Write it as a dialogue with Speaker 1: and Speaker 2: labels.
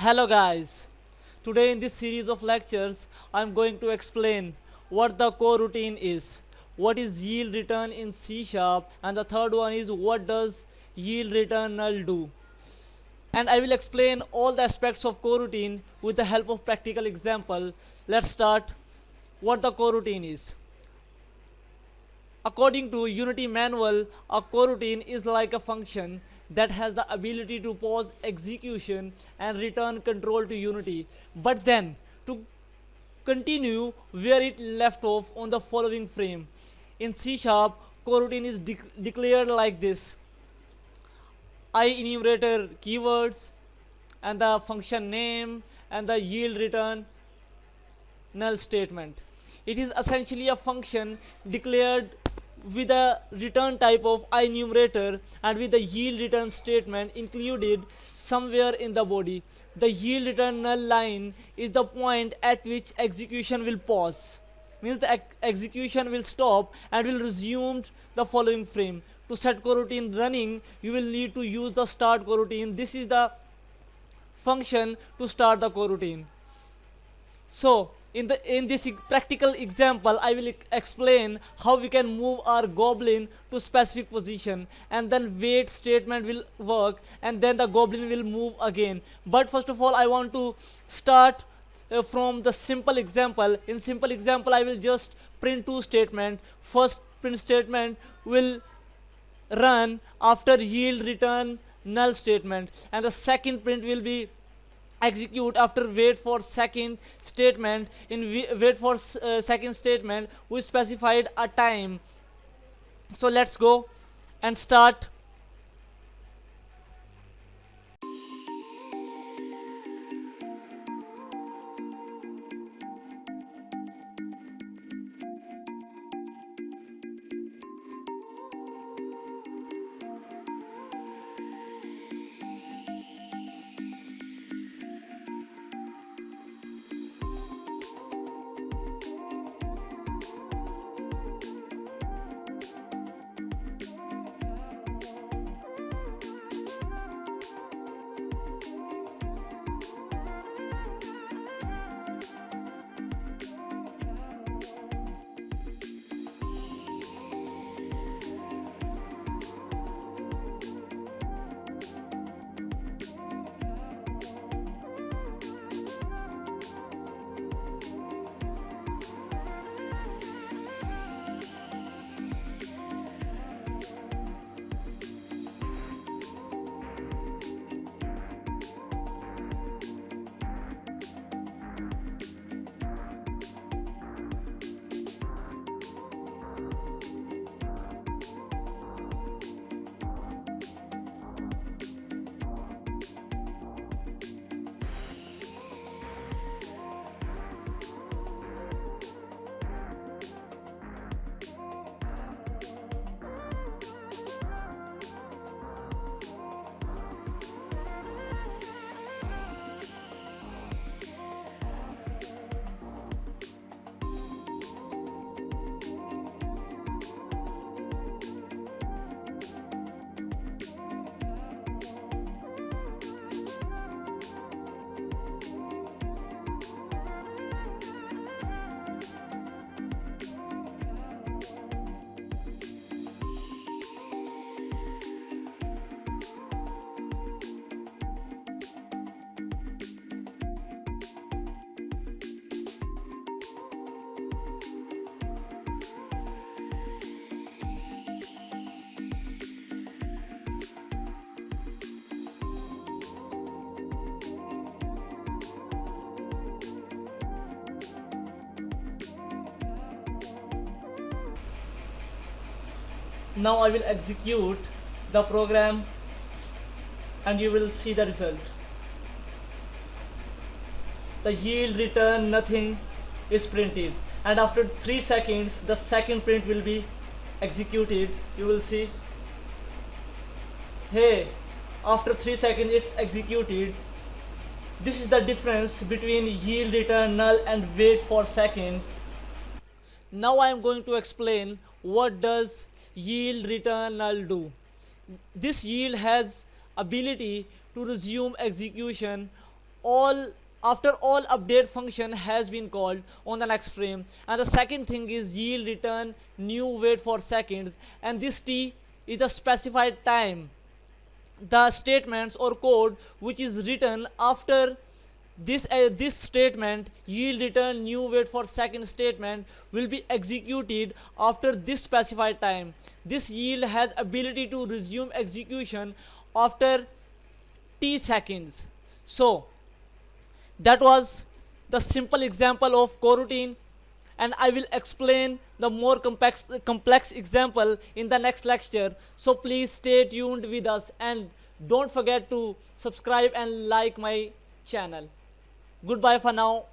Speaker 1: Hello guys, today in this series of lectures I am going to explain what the coroutine is, what is yield return in C#, and the third one is what does yield return null do. And I will explain all the aspects of coroutine with the help of practical example. Let's start. What the coroutine is. According to Unity manual, a coroutine is like a function that has the ability to pause execution and return control to Unity, but then to continue where it left off on the following frame. In C#, coroutine is declared like this: IEnumerator keywords and the function name and the yield return null statement. It is essentially a function declared with a return type of IEnumerator and with the yield return statement included somewhere in the body. The yield return null line is the point at which execution will pause. Means the execution will stop and will resume the following frame. To set coroutine running, you will need to use the start coroutine. This is the function to start the coroutine. So in this practical example, I will explain how we can move our goblin to specific position, and then wait statement will work, and then the goblin will move again. But first of all, I want to start from the simple example. In simple example, I will just print two statements. First print statement will run after yield return null statement, and the second print will be execute after wait for second statement. In wait for second statement we specified a time. So let's go and start. Now I will execute the program and you will see the result. The yield return nothing is printed, and after 3 seconds the second print will be executed. You will see, hey, after 3 seconds it's executed. This is the difference between yield return null and wait for second. Now I am going to explain what does yield return null do. This yield has ability to resume execution all after all update function has been called on the next frame. And the second thing is yield return new wait for seconds, and this t is the specified time. The statements or code which is written after this statement, yield return new wait for second statement, will be executed after this specified time. This yield has ability to resume execution after t seconds. So that was the simple example of coroutine, and I will explain the more complex example in the next lecture. So please stay tuned with us and don't forget to subscribe and like my channel. Goodbye for now.